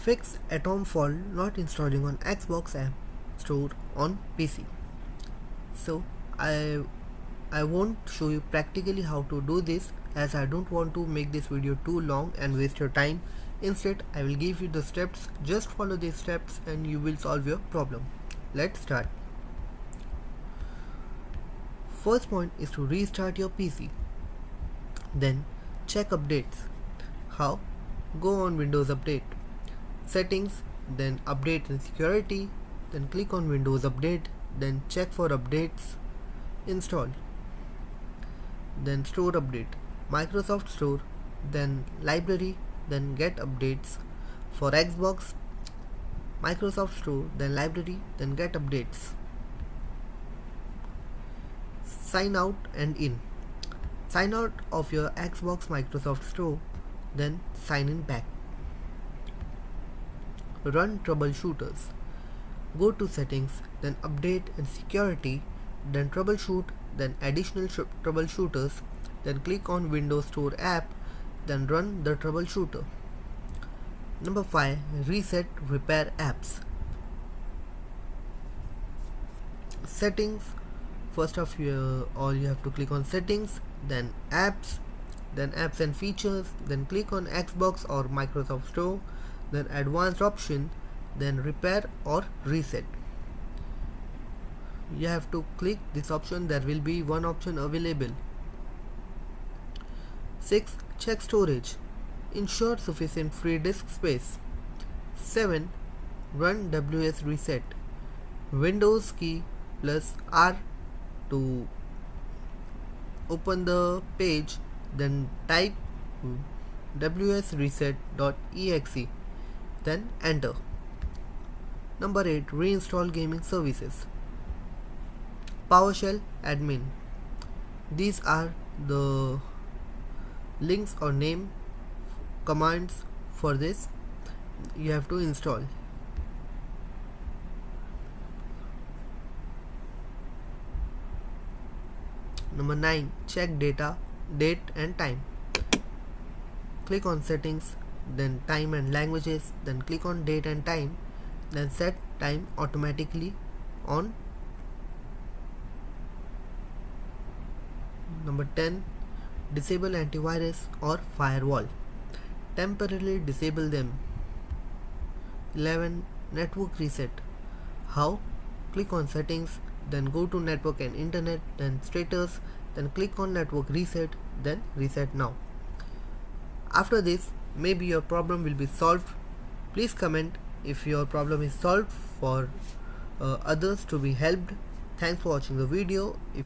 Fix Atomfall not installing on Xbox App Store on PC. So I won't show you practically how to do this, as I don't want to make this video too long and waste your time. Instead, I will give you the steps. Just follow these steps and you will solve your problem. Let's start. First point is to restart your PC. Then check updates. How? Go on Windows Update, Settings, then Update and Security, then click on Windows Update, then check for updates, Install, then Store Update, Microsoft Store, then Library, then Get Updates. For Xbox, Microsoft Store, then Library, then Get Updates. Sign out and in. Sign out of your Xbox Microsoft Store, then sign in back. Run troubleshooters. Go to settings, then update and security, then troubleshoot, then additional troubleshooters, then click on Windows Store app, then run the troubleshooter. Number 5. Reset repair apps. Settings. First of all, you have to click on settings, then apps and features, then click on Xbox or Microsoft Store, then advanced option, then repair or reset. You have to click this option. There will be one option available. 6. Check storage. Ensure sufficient free disk space. 7. Run WS reset. Windows key plus R to open the page, then type wsreset.exe, then enter. Number 8. Reinstall gaming services. PowerShell admin. These are the links or name commands for this. You have to install. Number 9. Check date and time. Click on settings, then time and languages, then click on date and time, then set time automatically on. Number 10. Disable antivirus or firewall. Temporarily disable them. 11. Network reset. How? Click on settings, then go to network and internet, then status, then click on network reset, then reset now. After this, maybe your problem will be solved. Please comment if your problem is solved for others to be helped. Thanks for watching the video. If